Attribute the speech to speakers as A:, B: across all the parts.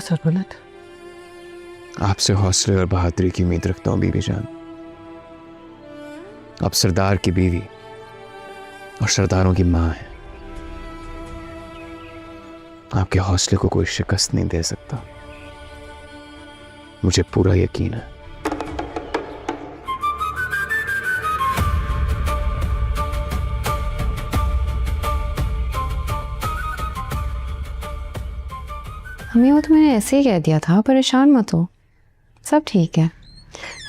A: सरबलत,
B: आपसे हौसले और बहादुरी की उम्मीद रखता हूँ बीबी जान। आप सरदार की बीवी और सरदारों की माँ हैं। आपके हौसले को कोई शिकस्त नहीं दे सकता, मुझे पूरा यकीन है।
C: हमें वो तो मैंने ऐसे ही कह दिया था, परेशान मत हो, सब ठीक है।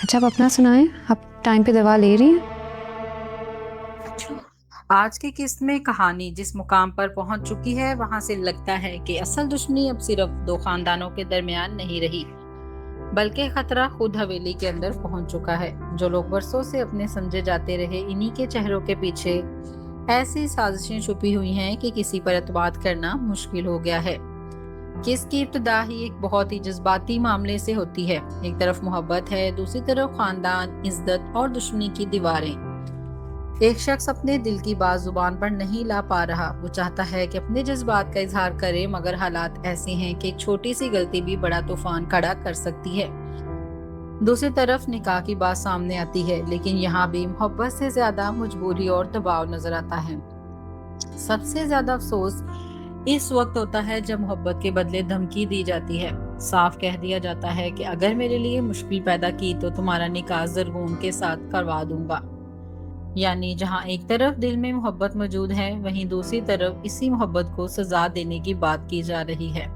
C: अच्छा, आप अपना सुनाएं, आप टाइम पे दवा ले रही हैं?
D: आज की किस्त में कहानी जिस मुकाम पर पहुंच चुकी है, वहां से लगता है कि असल दुश्मनी अब सिर्फ दो खानदानों के दरमियान नहीं रही, बल्कि खतरा खुद हवेली के अंदर पहुंच चुका है। जो लोग बरसों से अपने समझे जाते रहे, इन्हीं के चेहरों के पीछे ऐसी साजिशें छुपी हुई हैं कि किसी पर एतबार करना मुश्किल हो गया है। किस की इब्तिदा ही एक बहुत ही जज्बाती मामले से होती है। एक तरफ मोहब्बत है, दूसरी तरफ खानदान, इज्जत और दुश्मनी की दीवारें। एक शख्स अपने दिल की बात जुबान पर नहीं ला पा रहा। वो चाहता है कि अपने जज्बात का इजहार करे, मगर हालात ऐसे हैं कि एक छोटी सी गलती भी बड़ा तूफान खड़ा कर सकती है। दूसरी तरफ निकाह की बात सामने आती है, लेकिन यहाँ भी मोहब्बत से ज्यादा मजबूरी और दबाव नजर आता है। सबसे ज्यादा अफसोस इस वक्त होता है जब मोहब्बत के बदले धमकी दी जाती है। साफ कह दिया जाता है कि अगर मेरे लिए मुश्किल पैदा की तो तुम्हारा निकाह ज़रगून के साथ करवा दूंगा। यानी जहां एक तरफ दिल में मोहब्बत मौजूद है, वहीं दूसरी तरफ इसी मोहब्बत को सजा देने की बात की जा रही है।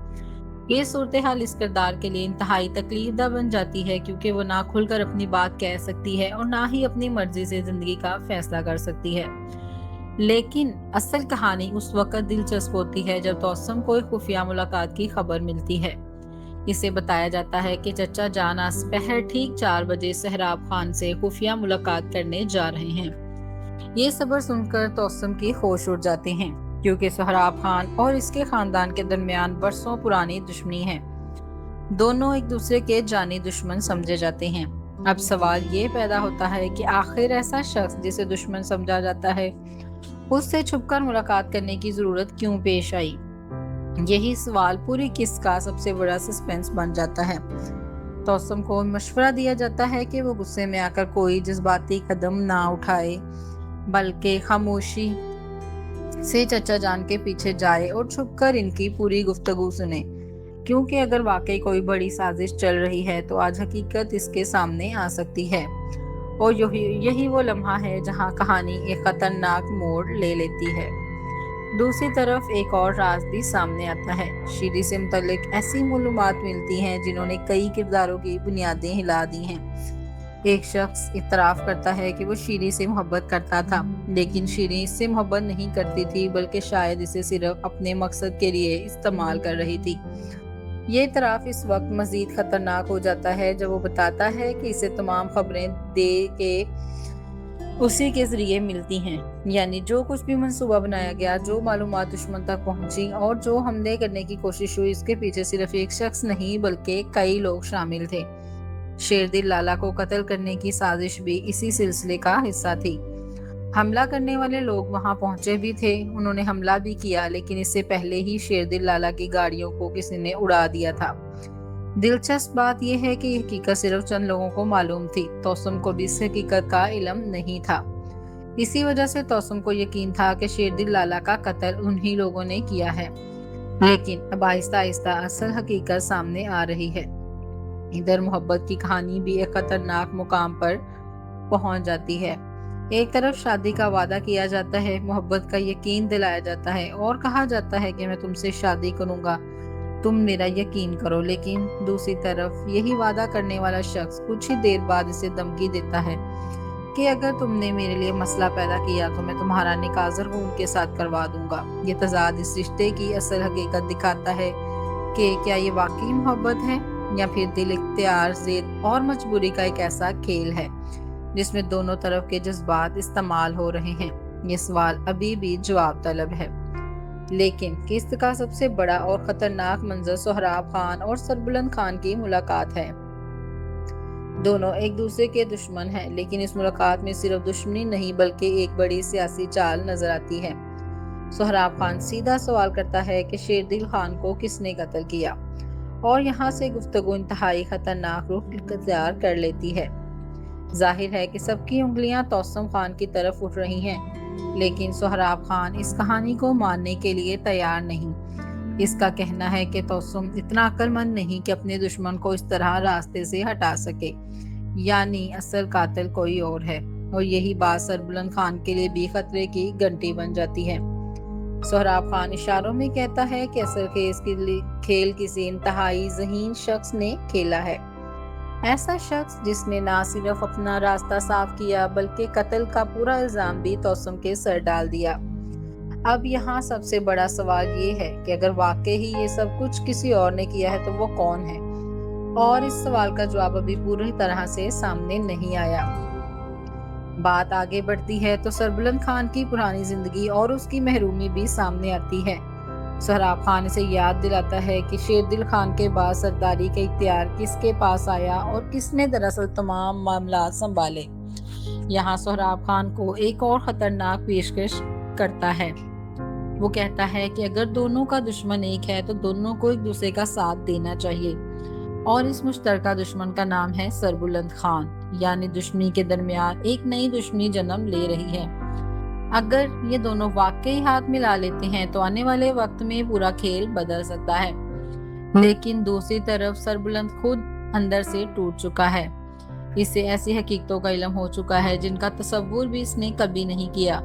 D: ये सूरत हाल इस किरदार के लिए इंतहाई तकलीफदा बन जाती है, क्योंकि वो ना खुलकर अपनी बात कह सकती है और ना ही अपनी मर्जी से जिंदगी का फैसला कर सकती है। लेकिन असल कहानी उस वक्त दिलचस्प होती है जब तौसम को एक खुफिया मुलाकात की खबर मिलती है। इसे बताया जाता है कि चचा जान आज पहर ठीक 4 बजे सहराब खान से खुफिया मुलाकात करने जा रहे हैं। ये खबर सुनकर तौसम की होश उड़ जाते हैं, क्योंकि सहराब खान और इसके खानदान के दरमियान बरसों पुरानी दुश्मनी है। दोनों एक दूसरे के जानी दुश्मन समझे जाते हैं। अब सवाल ये पैदा होता है कि आखिर ऐसा शख्स जिसे दुश्मन समझा जाता है, उससे छुपकर मुलाकात करने की जरूरत क्यों पेश आई? यही सवाल पूरी किस्त का सबसे बड़ा सस्पेंस बन जाता है। तौसम को मशवरा दिया जाता है कि वो गुस्से में आकर कोई जज्बाती कदम ना उठाए, बल्कि खामोशी से चचा जान के पीछे जाए और छुपकर इनकी पूरी गुफ्तगू सुने, क्योंकि अगर वाकई कोई बड़ी साजिश चल रही है तो आज हकीकत इसके सामने आ सकती है। और यही वो लम्हा है जहां कहानी एक खतरनाक मोड़ ले लेती है। दूसरी तरफ एक और राज भी सामने आता है। शीरी से मुतल्लिक ऐसी मालूमात मिलती हैं जिन्होंने कई किरदारों की बुनियादें हिला दी हैं। एक शख्स इतराफ करता है कि वो शीरी से मोहब्बत करता था, लेकिन शीरी इससे मोहब्बत नहीं करती थी, बल्कि शायद इसे सिर्फ अपने मकसद के लिए इस्तेमाल कर रही थी। ये इतराफ इस वक्त मजीद खतरनाक हो जाता है जब वो बताता है कि इसे तमाम खबरें दे के उसी के जरिए मिलती हैं। यानी जो कुछ भी मंसूबा बनाया गया, जो मालूमात दुश्मन तक पहुंची और जो हमले करने की कोशिश हुई, इसके पीछे सिर्फ एक शख्स नहीं बल्कि कई लोग शामिल थे। शेरदिल लाला को कत्ल करने की साजिश भी इसी सिलसिले का हिस्सा थी। हमला करने वाले लोग वहां पहुंचे भी थे, उन्होंने हमला भी किया, लेकिन इससे पहले ही शेरदिल लाला की गाड़ियों को किसी ने उड़ा दिया था। दिलचस्प बात यह है कि हकीकत सिर्फ चंद लोगों को मालूम थी। तौसम को भी इस हकीकत का इल्म नहीं था। इसी वजह से तौसम को यकीन था कि शेरदिल लाला का कत्ल उन्हीं लोगों ने किया है। लेकिन अब आहिस्ता आहिस्ता असल हकीकत सामने आ रही है। इधर मोहब्बत की कहानी भी एक खतरनाक मुकाम पर पहुंच जाती है। एक तरफ शादी का वादा किया जाता है, मोहब्बत का यकीन दिलाया जाता है और कहा जाता है कि मैं तुमसे शादी करूंगा, तुम मेरा यकीन करो। लेकिन दूसरी तरफ यही वादा करने वाला शख्स कुछ ही देर बाद इसे धमकी देता है कि अगर तुमने मेरे लिए मसला पैदा किया तो मैं तुम्हारा निकाह ज़रगून के साथ करवा दूंगा। ये तजाद इस रिश्ते की असल हकीकत दिखाता है कि क्या ये वाकई मोहब्बत है या फिर दिल, इख्तियार, ज़िद और मजबूरी का एक ऐसा खेल है जिसमें दोनों तरफ के जज्बात इस्तेमाल हो रहे हैं। ये सवाल अभी भी जवाब तलब है। लेकिन किस्त का सबसे बड़ा और खतरनाक मंजर सोहराब खान और सरबुलंद खान की मुलाकात है। दोनों एक दूसरे के दुश्मन हैं, लेकिन इस मुलाकात में सिर्फ दुश्मनी नहीं बल्कि एक बड़ी सियासी चाल नजर आती है। सोहराब खान सीधा सवाल करता है कि शेरदिल खान को किसने कत्ल किया। اور یہاں سے گفتگو انتہائی خطرناک رخ اختیار کر لیتی ہے۔ ظاہر ہے کہ سب کی انگلیاں توسم خان کی طرف اٹھ رہی ہیں، لیکن سہراب خان اس کہانی کو ماننے کے لیے تیار نہیں۔ اس کا کہنا ہے کہ توسم اتنا عقل مند نہیں کہ اپنے دشمن کو اس طرح راستے سے ہٹا سکے، یعنی اصل قاتل کوئی اور ہے، اور یہی بات سربلند خان کے لیے بھی خطرے کی گھنٹی بن جاتی ہے۔ سہراب خان اشاروں میں کہتا ہے کہ اصل کھیل کسی انتہائی ذہین شخص نے کھیلا ہے، ایسا شخص جس نے نہ صرف اپنا راستہ صاف کیا بلکہ قتل کا پورا الزام بھی توسم کے سر ڈال دیا۔ اب یہاں سب سے بڑا سوال یہ ہے کہ اگر واقعی ہی یہ سب کچھ کسی اور نے کیا ہے تو وہ کون ہے، اور اس سوال کا جواب ابھی پوری طرح سے سامنے نہیں آیا۔ بات آگے بڑھتی ہے تو سربلند خان کی پرانی زندگی اور اس کی محرومی بھی سامنے آتی ہے۔ سہراب خان اسے یاد دلاتا ہے کہ شیر دل خان کے بعد سرداری کا اختیار کس کے پاس آیا اور کس نے دراصل تمام معاملات سنبھالے۔ یہاں سہراب خان کو ایک اور خطرناک پیشکش کرتا ہے۔ وہ کہتا ہے کہ اگر دونوں کا دشمن ایک ہے تو دونوں کو ایک دوسرے کا ساتھ دینا چاہیے، اور اس مشترکہ دشمن کا نام ہے سربلند خان، یعنی دشمنی کے درمیان ایک نئی دشمنی جنم لے رہی ہے۔ اگر یہ دونوں واقعی ہاتھ ملا لیتے ہیں تو آنے والے وقت میں پورا کھیل بدل سکتا ہے، لیکن دوسری طرف سربلند خود اندر سے ٹوٹ چکا ہے۔ اسے ایسی حقیقتوں کا علم ہو چکا ہے جن کا تصور بھی اس نے کبھی نہیں کیا۔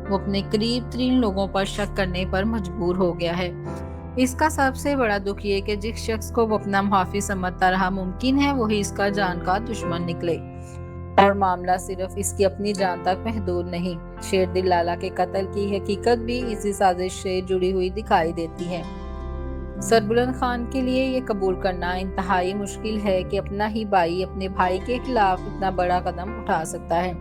D: وہ اپنے قریب ترین لوگوں پر شک کرنے پر مجبور ہو گیا ہے۔ اس کا سب سے بڑا دکھ یہ کہ جس شخص کو وہ اپنا محافظ سمجھتا رہا ممکن ہے وہی اس کا جان کا دشمن نکلے، اور معاملہ صرف اس کی اپنی جان تک محدود نہیں۔ شیر دل لالا کے قتل کی حقیقت بھی اسی سازش سے جڑی ہوئی دکھائی دیتی ہے۔ سربلند خان کے لیے یہ قبول کرنا انتہائی مشکل ہے کہ اپنا ہی بھائی اپنے بھائی کے خلاف اتنا بڑا قدم اٹھا سکتا ہے۔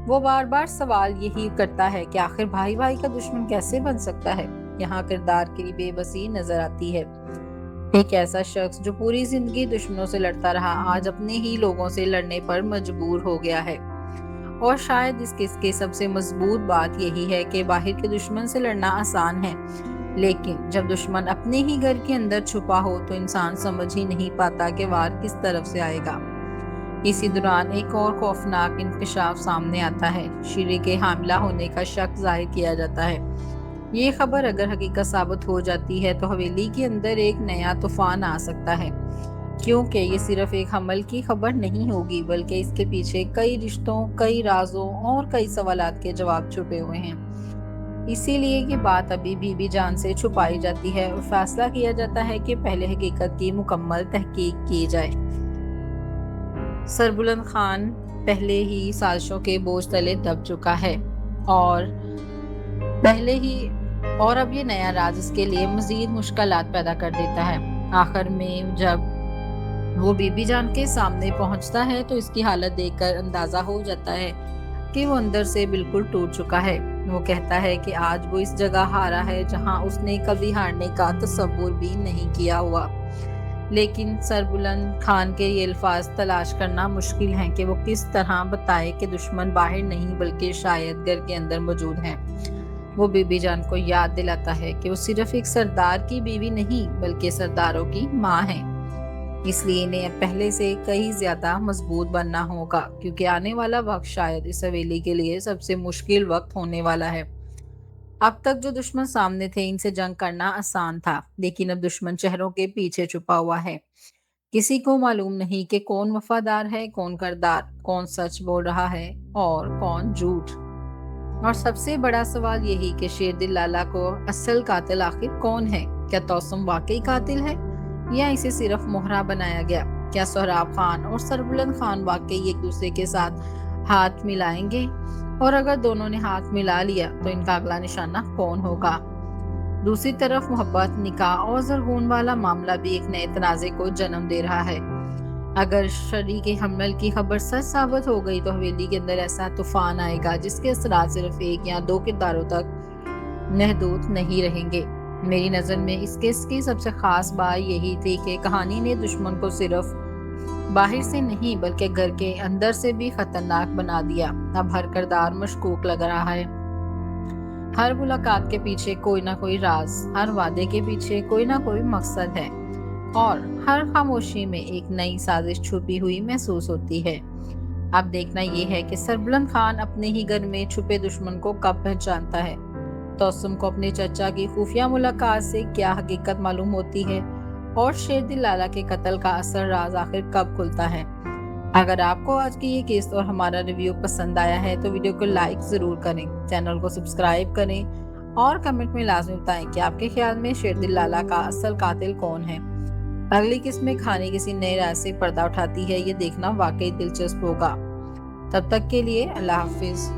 D: وہ بار بار سوال یہی کرتا ہے کہ آخر بھائی بھائی کا دشمن کیسے بن سکتا ہے۔ یہاں کردار کی بے بسی نظر آتی ہے۔ ایک ایسا شخص جو پوری زندگی دشمنوں سے لڑتا رہا آج اپنے ہی لوگوں سے لڑنے پر مجبور ہو گیا ہے، اور شاید اس قصے کی سب سے مضبوط بات یہی ہے کہ باہر کے دشمن سے لڑنا آسان ہے، لیکن جب دشمن اپنے ہی گھر کے اندر چھپا ہو تو انسان سمجھ ہی نہیں پاتا کہ وار کس طرف سے آئے گا۔ اسی دوران ایک اور خوفناک انکشاف سامنے آتا ہے۔ شیری کے حاملہ ہونے کا شک ظاہر کیا جاتا ہے۔ یہ خبر اگر حقیقت ثابت ہو جاتی ہے تو حویلی کے اندر ایک نیا طوفان آ سکتا ہے، کیونکہ یہ صرف ایک حمل کی خبر نہیں ہوگی بلکہ اس کے پیچھے کئی رشتوں، کئی رازوں اور کئی سوالات کے جواب چھپے ہوئے ہیں۔ اسی لیے یہ بات ابھی بی بی جان سے چھپائی جاتی ہے اور فیصلہ کیا جاتا ہے کہ پہلے حقیقت کی مکمل تحقیق کی جائے۔ سربلند خان پہلے ہی سازشوں کے بوجھ تلے دب چکا ہے، اور اب یہ نیا راز اس کے لیے مزید مشکلات پیدا کر دیتا ہے۔ آخر میں جب وہ بی بی جان کے سامنے پہنچتا ہے تو اس کی حالت دیکھ کر اندازہ ہو جاتا ہے کہ وہ اندر سے بالکل ٹوٹ چکا ہے۔ وہ کہتا ہے کہ آج وہ اس جگہ ہارا ہے جہاں اس نے کبھی ہارنے کا تصور بھی نہیں کیا ہوا، لیکن سربلند خان کے یہ الفاظ تلاش کرنا مشکل ہیں کہ وہ کس طرح بتائے کہ دشمن باہر نہیں بلکہ شاید گھر کے اندر موجود ہیں۔ وہ بی بی جان کو یاد دلاتا ہے کہ وہ صرف ایک سردار کی بیوی نہیں بلکہ سرداروں کی ماں ہیں، اس لیے انہیں اب پہلے سے کئی زیادہ مضبوط بننا ہوگا، کیونکہ آنے والا وقت شاید اس حویلی کے لیے سب سے مشکل وقت ہونے والا ہے۔ اب تک جو دشمن سامنے تھے ان سے جنگ کرنا آسان تھا، لیکن اب دشمن چہروں کے پیچھے چھپا ہوا ہے۔ کسی کو معلوم نہیں کہ کون وفادار ہے، کون کردار، کون سچ بول رہا ہے اور کون جھوٹ۔ اور سب سے بڑا سوال یہی کہ شیر دل لالا کو اصل قاتل آخر کون ہے؟ کیا توسم واقعی قاتل ہے یا اسے صرف مہرہ بنایا گیا؟ کیا سہراب خان اور سربلند خان واقعی ایک دوسرے کے ساتھ ہاتھ ملائیں گے؟ اور اگر دونوں نے ہاتھ ملا لیا تو ان کا اگلا نشانہ کون ہوگا؟ دوسری طرف محبت، نکاح اور زرغون والا معاملہ بھی ایک نئے تنازع کو جنم دے رہا ہے۔ اگر شریک حمل کی خبر سچ ثابت ہو گئی تو حویلی کے اندر ایسا طوفان آئے گا جس کے اثرات صرف ایک یا دو کرداروں تک محدود نہیں رہیں گے۔ میری نظر میں اس کیس کی سب سے خاص بات یہی تھی کہ کہانی نے دشمن کو صرف باہر سے نہیں بلکہ گھر کے اندر سے بھی خطرناک بنا دیا۔ اب ہر کردار مشکوک لگ رہا ہے، ہر ملاقات کے پیچھے کوئی نہ کوئی راز، ہر وعدے کے پیچھے کوئی نہ کوئی مقصد ہے۔ और हर खामोशी में एक नई साजिश छुपी हुई महसूस होती है। अब देखना ये है कि सरबुलंद खान अपने ही घर में छुपे दुश्मन को कब पहचानता है। तौसम को अपने चचा की खुफिया मुलाकात से क्या हकीकत मालूम होती है और शेरदिल लाला के कत्ल का असल राज आखिर कब खुलता है। अगर आपको आज की ये किस्त और हमारा रिव्यू पसंद आया है तो वीडियो को लाइक ज़रूर करें, चैनल को सब्सक्राइब करें और कमेंट में लाजमी बताएं कि आपके ख्याल में शेरदिल लाला का असल कातिल कौन है। अगली किस्त में कहानी किसी नए राज से पर्दा उठाती है, ये देखना वाकई दिलचस्प होगा। तब तक के लिए अल्लाह हाफिज।